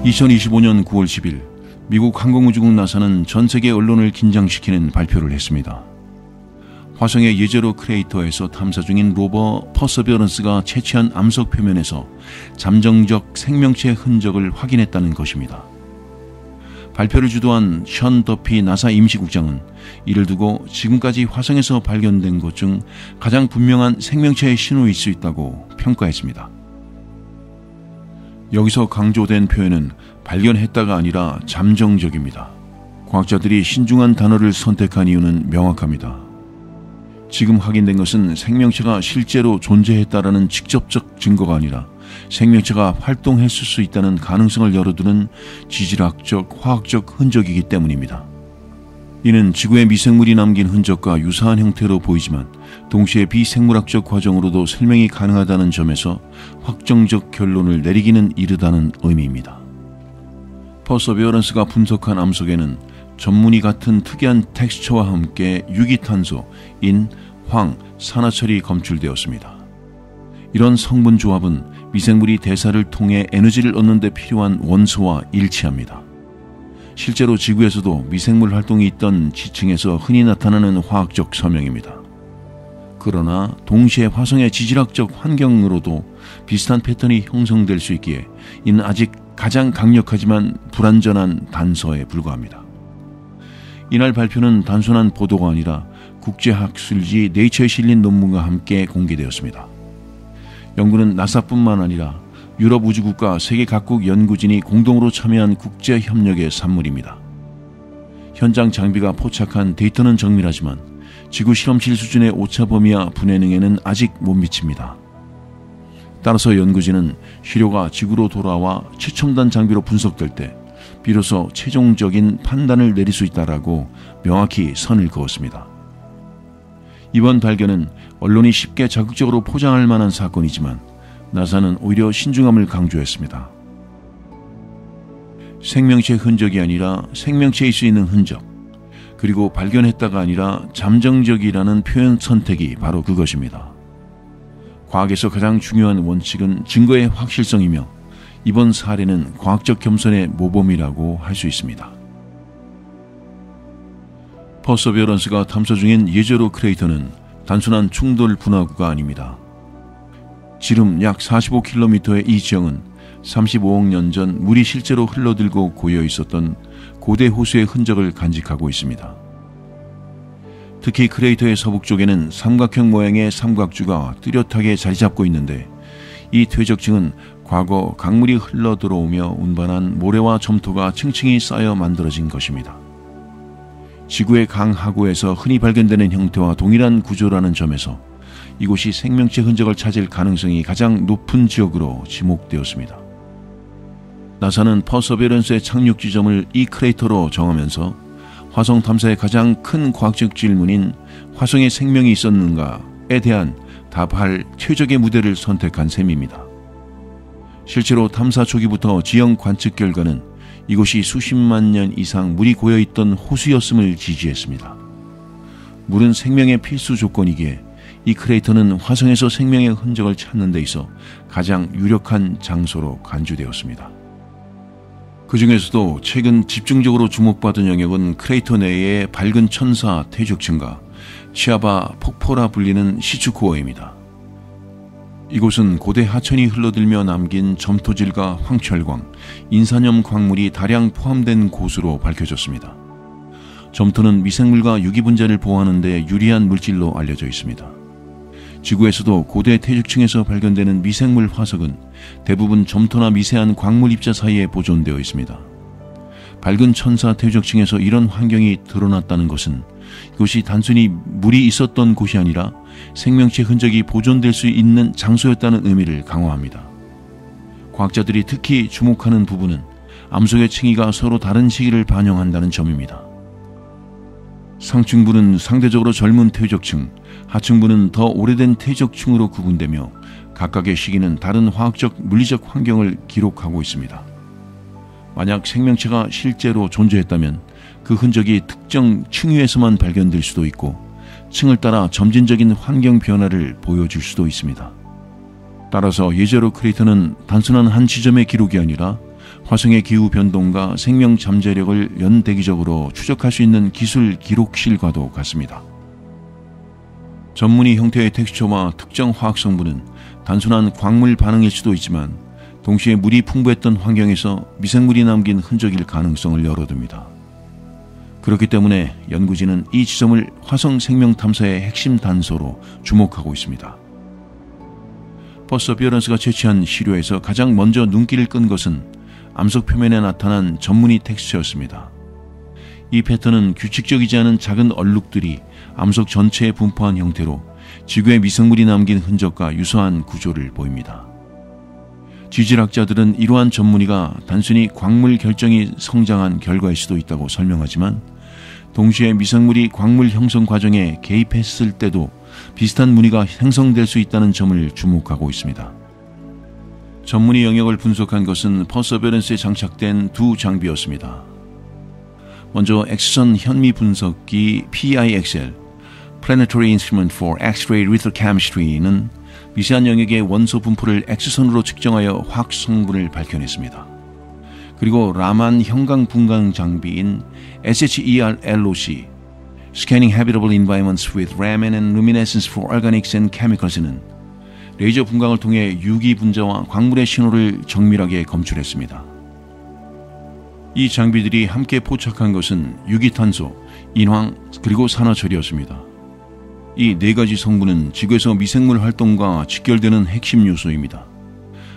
2025년 9월 10일 미국 항공우주국 나사는 전 세계 언론을 긴장시키는 발표를 했습니다. 화성의 예제로 크레이터에서 탐사 중인 로버 퍼서비어런스가 채취한 암석 표면에서 잠정적 생명체의 흔적을 확인했다는 것입니다. 발표를 주도한 션 더피 나사 임시국장은 이를 두고 지금까지 화성에서 발견된 것 중 가장 분명한 생명체의 신호일 수 있다고 평가했습니다. 여기서 강조된 표현은 발견했다가 아니라 잠정적입니다. 과학자들이 신중한 단어를 선택한 이유는 명확합니다. 지금 확인된 것은 생명체가 실제로 존재했다라는 직접적 증거가 아니라 생명체가 활동했을 수 있다는 가능성을 열어두는 지질학적, 화학적 흔적이기 때문입니다. 이는 지구의 미생물이 남긴 흔적과 유사한 형태로 보이지만 동시에 비생물학적 과정으로도 설명이 가능하다는 점에서 확정적 결론을 내리기는 이르다는 의미입니다. 퍼서비어런스가 분석한 암석에는 전문이 같은 특이한 텍스처와 함께 유기탄소, 인, 황, 산화철이 검출되었습니다. 이런 성분 조합은 미생물이 대사를 통해 에너지를 얻는 데 필요한 원소와 일치합니다. 실제로 지구에서도 미생물 활동이 있던 지층에서 흔히 나타나는 화학적 서명입니다. 그러나 동시에 화성의 지질학적 환경으로도 비슷한 패턴이 형성될 수 있기에 이는 아직 가장 강력하지만 불완전한 단서에 불과합니다. 이날 발표는 단순한 보도가 아니라 국제학술지 네이처에 실린 논문과 함께 공개되었습니다. 연구는 나사뿐만 아니라 유럽 우주국과 세계 각국 연구진이 공동으로 참여한 국제협력의 산물입니다. 현장 장비가 포착한 데이터는 정밀하지만 지구 실험실 수준의 오차 범위와 분해능에는 아직 못 미칩니다. 따라서 연구진은 시료가 지구로 돌아와 최첨단 장비로 분석될 때 비로소 최종적인 판단을 내릴 수 있다라고 명확히 선을 그었습니다. 이번 발견은 언론이 쉽게 자극적으로 포장할 만한 사건이지만 나사는 오히려 신중함을 강조했습니다. 생명체의 흔적이 아니라 생명체일 수 있는 흔적, 그리고 발견했다가 아니라 잠정적이라는 표현 선택이 바로 그것입니다. 과학에서 가장 중요한 원칙은 증거의 확실성이며 이번 사례는 과학적 겸손의 모범이라고 할 수 있습니다. 퍼서비어런스가 탐사 중인 예제로 크레이터는 단순한 충돌 분화구가 아닙니다. 지름 약 45km의 이 지형은 35억 년 전 물이 실제로 흘러들고 고여 있었던 고대 호수의 흔적을 간직하고 있습니다. 특히 크레이터의 서북쪽에는 삼각형 모양의 삼각주가 뚜렷하게 자리 잡고 있는데 이 퇴적층은 과거 강물이 흘러들어오며 운반한 모래와 점토가 층층이 쌓여 만들어진 것입니다. 지구의 강하구에서 흔히 발견되는 형태와 동일한 구조라는 점에서 이곳이 생명체 흔적을 찾을 가능성이 가장 높은 지역으로 지목되었습니다. 나사는 퍼서비어런스의 착륙 지점을 이 크레이터로 정하면서 화성 탐사의 가장 큰 과학적 질문인 화성에 생명이 있었는가에 대한 답할 최적의 무대를 선택한 셈입니다. 실제로 탐사 초기부터 지형 관측 결과는 이곳이 수십만 년 이상 물이 고여있던 호수였음을 지지했습니다. 물은 생명의 필수 조건이기에 이 크레이터는 화성에서 생명의 흔적을 찾는 데 있어 가장 유력한 장소로 간주되었습니다. 그 중에서도 최근 집중적으로 주목받은 영역은 크레이터 내의 밝은 천사 퇴적층과 치아바 폭포라 불리는 시추코어입니다. 이곳은 고대 하천이 흘러들며 남긴 점토질과 황철광, 인산염 광물이 다량 포함된 곳으로 밝혀졌습니다. 점토는 미생물과 유기분자를 보호하는 데 유리한 물질로 알려져 있습니다. 지구에서도 고대 퇴적층에서 발견되는 미생물 화석은 대부분 점토나 미세한 광물 입자 사이에 보존되어 있습니다. 밝은 천사 퇴적층에서 이런 환경이 드러났다는 것은 이곳이 단순히 물이 있었던 곳이 아니라 생명체 흔적이 보존될 수 있는 장소였다는 의미를 강화합니다. 과학자들이 특히 주목하는 부분은 암석의 층위가 서로 다른 시기를 반영한다는 점입니다. 상층부는 상대적으로 젊은 퇴적층, 하층부는 더 오래된 퇴적층으로 구분되며 각각의 시기는 다른 화학적, 물리적 환경을 기록하고 있습니다. 만약 생명체가 실제로 존재했다면 그 흔적이 특정 층위에서만 발견될 수도 있고 층을 따라 점진적인 환경 변화를 보여줄 수도 있습니다. 따라서 예제로 크레이터는 단순한 한 지점의 기록이 아니라 화성의 기후 변동과 생명 잠재력을 연대기적으로 추적할 수 있는 기술 기록실과도 같습니다. 전문의 형태의 텍스처와 특정 화학 성분은 단순한 광물 반응일 수도 있지만 동시에 물이 풍부했던 환경에서 미생물이 남긴 흔적일 가능성을 열어둡니다. 그렇기 때문에 연구진은 이 지점을 화성 생명 탐사의 핵심 단서로 주목하고 있습니다. 퍼서비어런스가 채취한 시료에서 가장 먼저 눈길을 끈 것은 암석 표면에 나타난 전문의 텍스처였습니다. 이 패턴은 규칙적이지 않은 작은 얼룩들이 암석 전체에 분포한 형태로 지구의 미생물이 남긴 흔적과 유사한 구조를 보입니다. 지질학자들은 이러한 전문의가 단순히 광물 결정이 성장한 결과일 수도 있다고 설명하지만 동시에 미생물이 광물 형성 과정에 개입했을 때도 비슷한 무늬가 생성될 수 있다는 점을 주목하고 있습니다. 전문의 영역을 분석한 것은 퍼서베런스에 장착된 두 장비였습니다. 먼저 X선 현미 분석기 PIXL (Planetary Instrument for X-ray Lithochemistry)는 미세한 영역의 원소 분포를 X선으로 측정하여 화학 성분을 밝혀냈습니다. 그리고 라만 형광 분광 장비인 SHER-LOC (Scanning Habitable Environments with Raman and Luminescence for Organics and Chemicals)는 레이저 분광을 통해 유기 분자와 광물의 신호를 정밀하게 검출했습니다. 이 장비들이 함께 포착한 것은 유기탄소, 인황, 그리고 산화철이었습니다. 이 네 가지 성분은 지구에서 미생물 활동과 직결되는 핵심 요소입니다.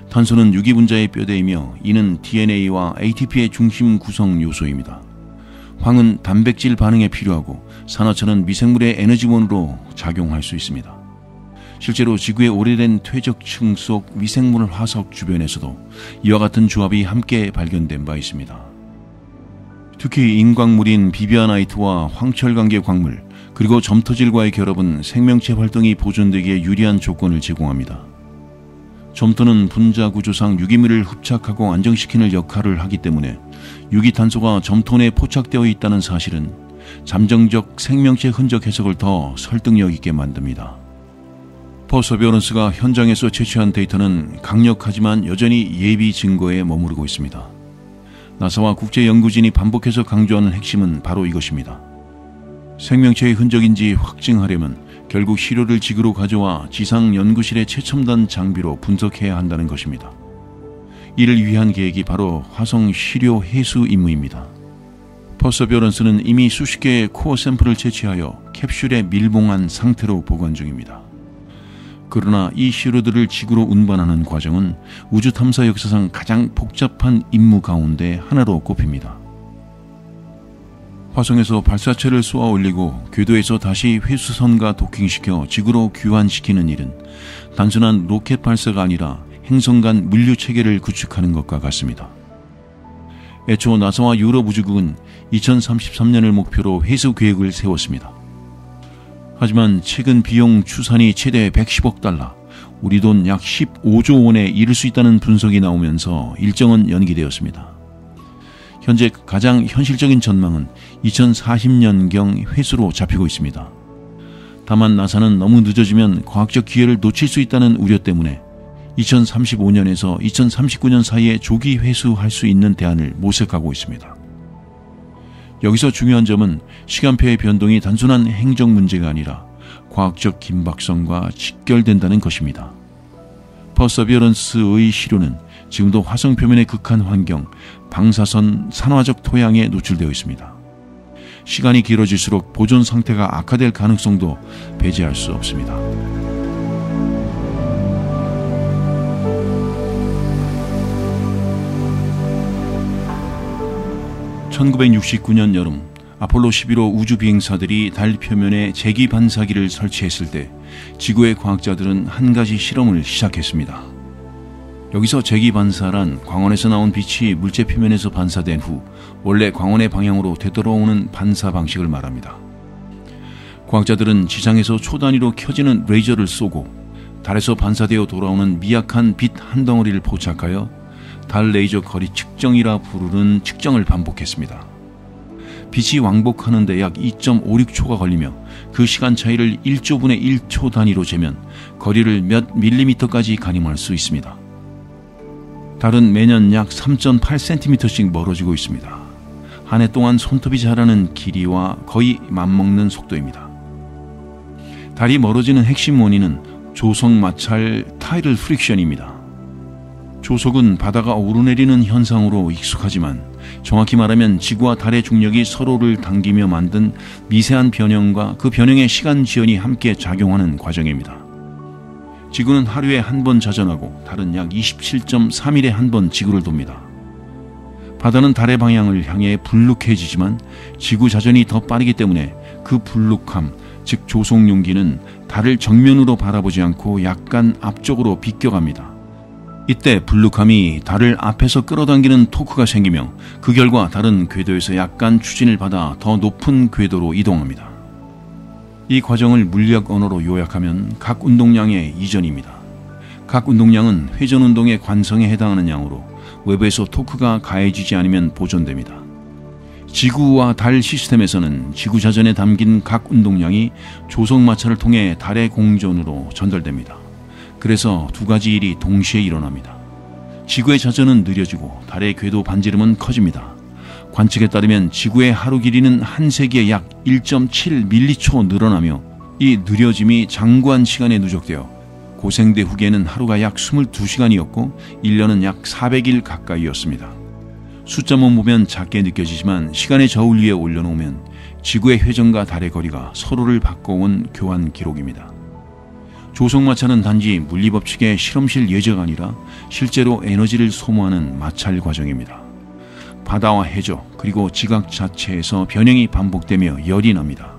탄소는 유기분자의 뼈대이며 이는 DNA와 ATP의 중심 구성 요소입니다. 황은 단백질 반응에 필요하고 산화철은 미생물의 에너지원으로 작용할 수 있습니다. 실제로 지구의 오래된 퇴적층 속 미생물 화석 주변에서도 이와 같은 조합이 함께 발견된 바 있습니다. 특히 인광물인 비비아나이트와 황철관계 광물 그리고 점토질과의 결합은 생명체 활동이 보존되기에 유리한 조건을 제공합니다. 점토는 분자 구조상 유기물을 흡착하고 안정시키는 역할을 하기 때문에 유기탄소가 점토 내에 포착되어 있다는 사실은 잠정적 생명체 흔적 해석을 더 설득력 있게 만듭니다. 퍼서비어런스가 현장에서 채취한 데이터는 강력하지만 여전히 예비 증거에 머무르고 있습니다. 나사와 국제연구진이 반복해서 강조하는 핵심은 바로 이것입니다. 생명체의 흔적인지 확증하려면 결국 시료를 지구로 가져와 지상연구실의 최첨단 장비로 분석해야 한다는 것입니다. 이를 위한 계획이 바로 화성 시료 해수 임무입니다. 퍼서비어런스는 이미 수십 개의 코어 샘플을 채취하여 캡슐에 밀봉한 상태로 보관 중입니다. 그러나 이 시료들을 지구로 운반하는 과정은 우주 탐사 역사상 가장 복잡한 임무 가운데 하나로 꼽힙니다. 화성에서 발사체를 쏘아 올리고 궤도에서 다시 회수선과 도킹시켜 지구로 귀환시키는 일은 단순한 로켓 발사가 아니라 행성 간 물류 체계를 구축하는 것과 같습니다. 애초 나사와 유럽 우주국은 2033년을 목표로 회수 계획을 세웠습니다. 하지만 최근 비용 추산이 최대 110억 달러, 우리 돈 약 15조 원에 이를 수 있다는 분석이 나오면서 일정은 연기되었습니다. 현재 가장 현실적인 전망은 2040년경 회수로 잡히고 있습니다. 다만 나사는 너무 늦어지면 과학적 기회를 놓칠 수 있다는 우려 때문에 2035년에서 2039년 사이에 조기 회수할 수 있는 대안을 모색하고 있습니다. 여기서 중요한 점은 시간표의 변동이 단순한 행정 문제가 아니라 과학적 긴박성과 직결된다는 것입니다. 퍼서비어런스의 시료는 지금도 화성 표면의 극한 환경, 방사선, 산화적 토양에 노출되어 있습니다. 시간이 길어질수록 보존 상태가 악화될 가능성도 배제할 수 없습니다. (1969년) 여름 아폴로 11호 우주 비행사들이 달 표면에 재기 반사기를 설치했을 때 지구의 과학자들은 한 가지 실험을 시작했습니다. 여기서 재기 반사란 광원에서 나온 빛이 물체 표면에서 반사된 후 원래 광원의 방향으로 되돌아오는 반사 방식을 말합니다. 과학자들은 지상에서 초단위로 켜지는 레이저를 쏘고 달에서 반사되어 돌아오는 미약한 빛 한 덩어리를 포착하여 달 레이저 거리 측정이라 부르는 측정을 반복했습니다. 빛이 왕복하는 데 약 2.56초가 걸리며 그 시간 차이를 1조분의 1초 단위로 재면 거리를 몇 밀리미터까지 가늠할 수 있습니다. 달은 매년 약 3.8cm씩 멀어지고 있습니다. 한 해 동안 손톱이 자라는 길이와 거의 맞먹는 속도입니다. 달이 멀어지는 핵심 원인은 조석 마찰 타이들 프릭션입니다. 조석은 바다가 오르내리는 현상으로 익숙하지만 정확히 말하면 지구와 달의 중력이 서로를 당기며 만든 미세한 변형과 그 변형의 시간 지연이 함께 작용하는 과정입니다. 지구는 하루에 한 번 자전하고 달은 약 27.3일에 한 번 지구를 돕니다. 바다는 달의 방향을 향해 불룩해지지만 지구 자전이 더 빠르기 때문에 그 불룩함, 즉 조속 용기는 달을 정면으로 바라보지 않고 약간 앞쪽으로 비껴갑니다. 이때 불룩함이 달을 앞에서 끌어당기는 토크가 생기며 그 결과 달은 궤도에서 약간 추진을 받아 더 높은 궤도로 이동합니다. 이 과정을 물리학 언어로 요약하면 각 운동량의 이전입니다. 각 운동량은 회전 운동의 관성에 해당하는 양으로 외부에서 토크가 가해지지 않으면 보존됩니다. 지구와 달 시스템에서는 지구 자전에 담긴 각 운동량이 조석 마찰을 통해 달의 공전으로 전달됩니다. 그래서 두 가지 일이 동시에 일어납니다. 지구의 자전은 느려지고 달의 궤도 반지름은 커집니다. 관측에 따르면 지구의 하루 길이는 한 세기에 약 1.7밀리초 늘어나며 이 느려짐이 장구한 시간에 누적되어 고생대 후기에는 하루가 약 22시간이었고 1년은 약 400일 가까이였습니다. 숫자만 보면 작게 느껴지지만 시간의 저울 위에 올려놓으면 지구의 회전과 달의 거리가 서로를 바꿔온 교환 기록입니다. 조석 마찰은 단지 물리법칙의 실험실 예제가 아니라 실제로 에너지를 소모하는 마찰 과정입니다. 바다와 해저 그리고 지각 자체에서 변형이 반복되며 열이 납니다.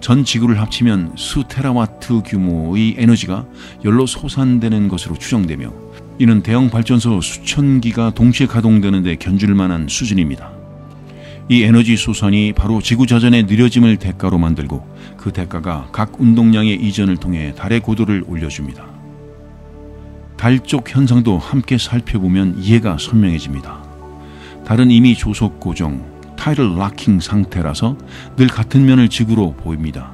전 지구를 합치면 수 테라와트 규모의 에너지가 열로 솟아내는 것으로 추정되며 이는 대형 발전소 수천 기가 동시에 가동되는 데 견줄 만한 수준입니다. 이 에너지 솟아이 바로 지구 자전의 느려짐을 대가로 만들고 그 대가가 각 운동량의 이전을 통해 달의 고도를 올려줍니다. 달 쪽 현상도 함께 살펴보면 이해가 선명해집니다. 달은 이미 조석 고정, 타이들 락킹 상태라서 늘 같은 면을 지구로 보입니다.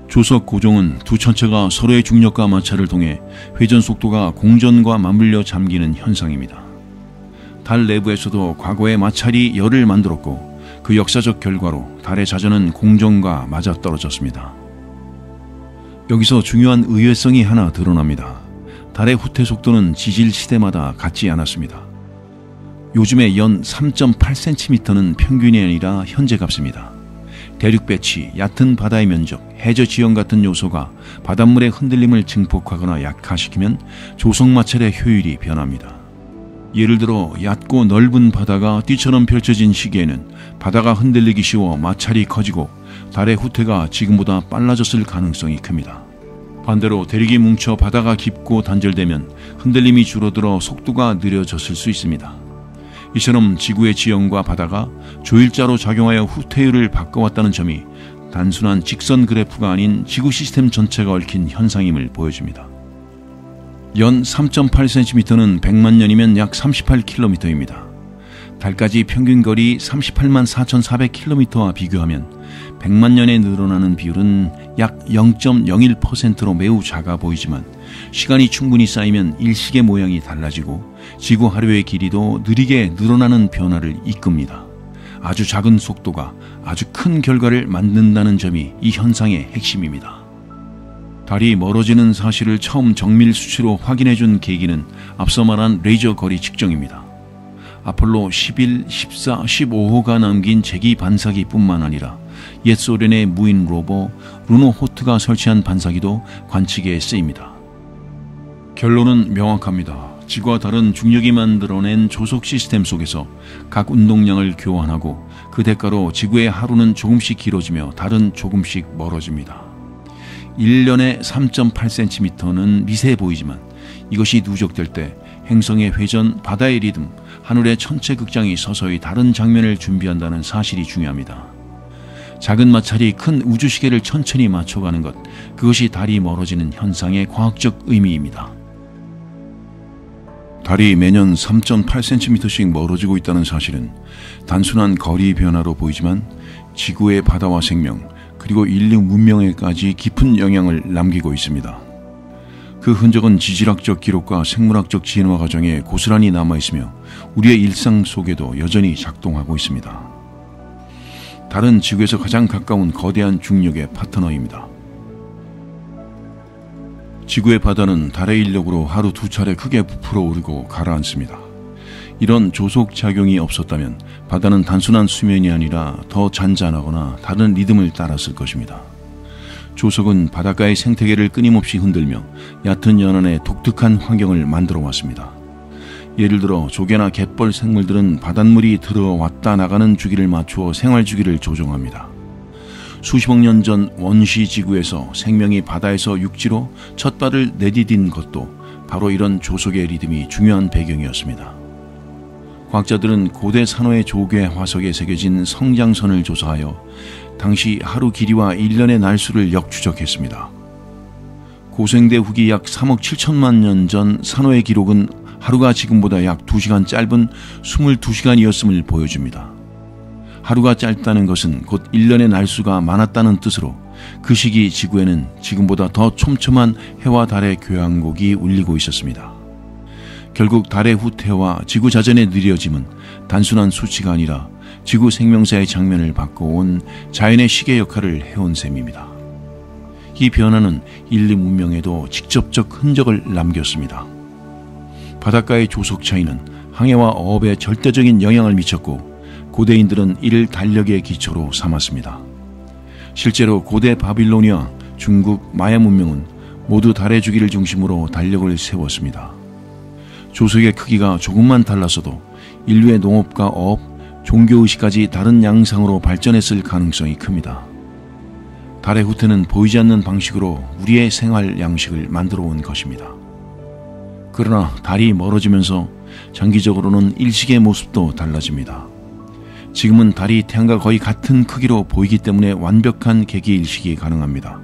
조석 고정은 두 천체가 서로의 중력과 마찰을 통해 회전 속도가 공전과 맞물려 잠기는 현상입니다. 달 내부에서도 과거에 마찰이 열을 만들었고 그 역사적 결과로 달의 자전은 공전과 맞아떨어졌습니다. 여기서 중요한 의외성이 하나 드러납니다. 달의 후퇴 속도는 지질 시대마다 같지 않았습니다. 요즘의 연 3.8cm는 평균이 아니라 현재 값입니다. 대륙 배치, 얕은 바다의 면적, 해저 지형 같은 요소가 바닷물의 흔들림을 증폭하거나 약화시키면 조석 마찰의 효율이 변합니다. 예를 들어 얕고 넓은 바다가 띠처럼 펼쳐진 시기에는 바다가 흔들리기 쉬워 마찰이 커지고 달의 후퇴가 지금보다 빨라졌을 가능성이 큽니다. 반대로 대륙이 뭉쳐 바다가 깊고 단절되면 흔들림이 줄어들어 속도가 느려졌을 수 있습니다. 이처럼 지구의 지형과 바다가 조일자로 작용하여 후퇴율을 바꿔왔다는 점이 단순한 직선 그래프가 아닌 지구 시스템 전체가 얽힌 현상임을 보여줍니다. 연 3.8cm는 100만 년이면 약 38km입니다. 달까지 평균 거리 38만 4,400km와 비교하면 100만 년에 늘어나는 비율은 약 0.01%로 매우 작아 보이지만 시간이 충분히 쌓이면 일식의 모양이 달라지고 지구 하루의 길이도 느리게 늘어나는 변화를 이끕니다. 아주 작은 속도가 아주 큰 결과를 만든다는 점이 이 현상의 핵심입니다. 달이 멀어지는 사실을 처음 정밀 수치로 확인해준 계기는 앞서 말한 레이저 거리 측정입니다. 아폴로 11, 14, 15호가 남긴 재기 반사기뿐만 아니라 옛 소련의 무인 로버 루노호트가 설치한 반사기도 관측에 쓰입니다. 결론은 명확합니다. 지구와 달은 중력이 만들어낸 조석 시스템 속에서 각 운동량을 교환하고 그 대가로 지구의 하루는 조금씩 길어지며 달은 조금씩 멀어집니다. 1년에 3.8cm는 미세해 보이지만 이것이 누적될 때 행성의 회전, 바다의 리듬, 하늘의 천체 극장이 서서히 다른 장면을 준비한다는 사실이 중요합니다. 작은 마찰이 큰 우주시계를 천천히 맞춰가는 것, 그것이 달이 멀어지는 현상의 과학적 의미입니다. 달이 매년 3.8cm씩 멀어지고 있다는 사실은 단순한 거리 변화로 보이지만 지구의 바다와 생명, 그리고 인류 문명에까지 깊은 영향을 남기고 있습니다. 그 흔적은 지질학적 기록과 생물학적 진화 과정에 고스란히 남아있으며 우리의 일상 속에도 여전히 작동하고 있습니다. 달은 지구에서 가장 가까운 거대한 중력의 파트너입니다. 지구의 바다는 달의 인력으로 하루 2차례 크게 부풀어 오르고 가라앉습니다. 이런 조속작용이 없었다면 바다는 단순한 수면이 아니라 더 잔잔하거나 다른 리듬을 따랐을 것입니다. 조석은 바닷가의 생태계를 끊임없이 흔들며 얕은 연안에 독특한 환경을 만들어 왔습니다. 예를 들어 조개나 갯벌 생물들은 바닷물이 들어왔다 나가는 주기를 맞추어 생활 주기를 조정합니다. 수십억 년 전 원시 지구에서 생명이 바다에서 육지로 첫 발을 내디딘 것도 바로 이런 조석의 리듬이 중요한 배경이었습니다. 과학자들은 고대 산호의 조개 화석에 새겨진 성장선을 조사하여 당시 하루 길이와 1년의 날수를 역추적했습니다. 고생대 후기 약 3억 7천만 년 전 산호의 기록은 하루가 지금보다 약 2시간 짧은 22시간이었음을 보여줍니다. 하루가 짧다는 것은 곧 1년의 날수가 많았다는 뜻으로 그 시기 지구에는 지금보다 더 촘촘한 해와 달의 교향곡이 울리고 있었습니다. 결국 달의 후퇴와 지구 자전의 느려짐은 단순한 수치가 아니라 지구 생명사의 장면을 바꿔온 자연의 시계 역할을 해온 셈입니다. 이 변화는 인류 문명에도 직접적 흔적을 남겼습니다. 바닷가의 조속 차이는 항해와 어업에 절대적인 영향을 미쳤고 고대인들은 이를 달력의 기초로 삼았습니다. 실제로 고대 바빌로니아, 중국, 마야 문명은 모두 달의 주기를 중심으로 달력을 세웠습니다. 조석의 크기가 조금만 달랐어도 인류의 농업과 어업, 종교의식까지 다른 양상으로 발전했을 가능성이 큽니다. 달의 후퇴는 보이지 않는 방식으로 우리의 생활 양식을 만들어 온 것입니다. 그러나 달이 멀어지면서 장기적으로는 일식의 모습도 달라집니다. 지금은 달이 태양과 거의 같은 크기로 보이기 때문에 완벽한 개기일식이 가능합니다.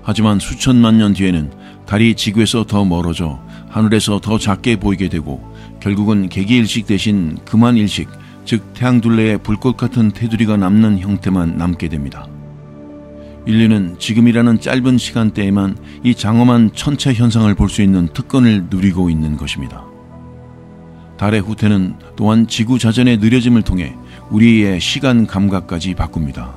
하지만 수천만 년 뒤에는 달이 지구에서 더 멀어져 하늘에서 더 작게 보이게 되고 결국은 개기일식 대신 금환일식, 즉 태양 둘레에 불꽃 같은 테두리가 남는 형태만 남게 됩니다. 인류는 지금이라는 짧은 시간대에만 이 장엄한 천체 현상을 볼 수 있는 특권을 누리고 있는 것입니다. 달의 후퇴는 또한 지구 자전의 느려짐을 통해 우리의 시간 감각까지 바꿉니다.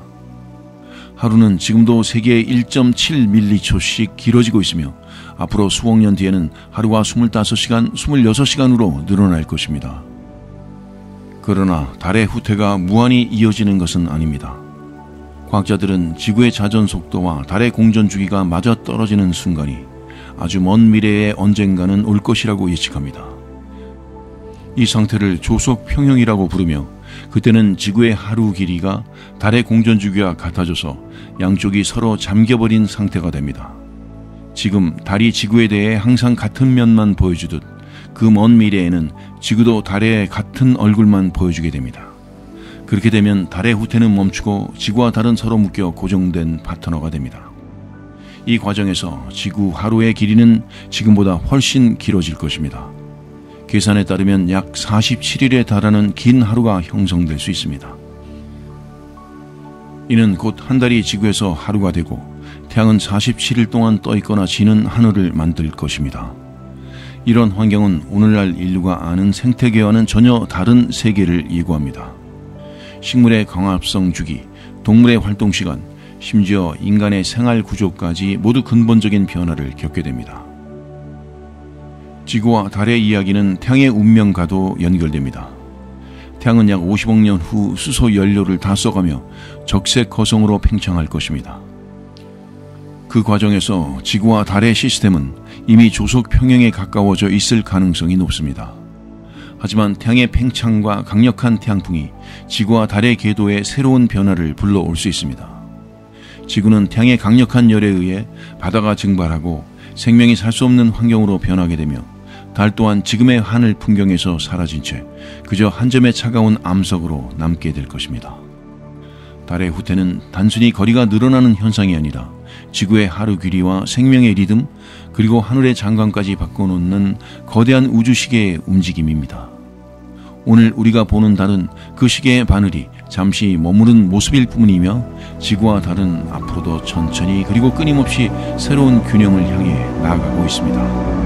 하루는 지금도 세계의 1.7밀리초씩 길어지고 있으며 앞으로 수억 년 뒤에는 하루가 25시간, 26시간으로 늘어날 것입니다. 그러나 달의 후퇴가 무한히 이어지는 것은 아닙니다. 과학자들은 지구의 자전 속도와 달의 공전 주기가 맞아떨어지는 순간이 아주 먼 미래에 언젠가는 올 것이라고 예측합니다. 이 상태를 조속 평형이라고 부르며 그때는 지구의 하루 길이가 달의 공전 주기와 같아져서 양쪽이 서로 잠겨버린 상태가 됩니다. 지금 달이 지구에 대해 항상 같은 면만 보여주듯 그 먼 미래에는 지구도 달의 같은 얼굴만 보여주게 됩니다. 그렇게 되면 달의 후퇴는 멈추고 지구와 달은 서로 묶여 고정된 파트너가 됩니다. 이 과정에서 지구 하루의 길이는 지금보다 훨씬 길어질 것입니다. 계산에 따르면 약 47일에 달하는 긴 하루가 형성될 수 있습니다. 이는 곧 한 달이 지구에서 하루가 되고 태양은 47일 동안 떠있거나 지는 하늘을 만들 것입니다. 이런 환경은 오늘날 인류가 아는 생태계와는 전혀 다른 세계를 예고합니다. 식물의 광합성 주기, 동물의 활동 시간, 심지어 인간의 생활 구조까지 모두 근본적인 변화를 겪게 됩니다. 지구와 달의 이야기는 태양의 운명과도 연결됩니다. 태양은 약 50억 년 후 수소 연료를 다 써가며 적색 거성으로 팽창할 것입니다. 그 과정에서 지구와 달의 시스템은 이미 조속 평형에 가까워져 있을 가능성이 높습니다. 하지만 태양의 팽창과 강력한 태양풍이 지구와 달의 궤도에 새로운 변화를 불러올 수 있습니다. 지구는 태양의 강력한 열에 의해 바다가 증발하고 생명이 살 수 없는 환경으로 변하게 되며 달 또한 지금의 하늘 풍경에서 사라진 채 그저 한 점의 차가운 암석으로 남게 될 것입니다. 달의 후퇴는 단순히 거리가 늘어나는 현상이 아니라 지구의 하루 길이와 생명의 리듬 그리고 하늘의 장관까지 바꿔놓는 거대한 우주 시계의 움직임입니다. 오늘 우리가 보는 달은 그 시계의 바늘이 잠시 머무른 모습일 뿐이며 지구와 달은 앞으로도 천천히 그리고 끊임없이 새로운 균형을 향해 나아가고 있습니다.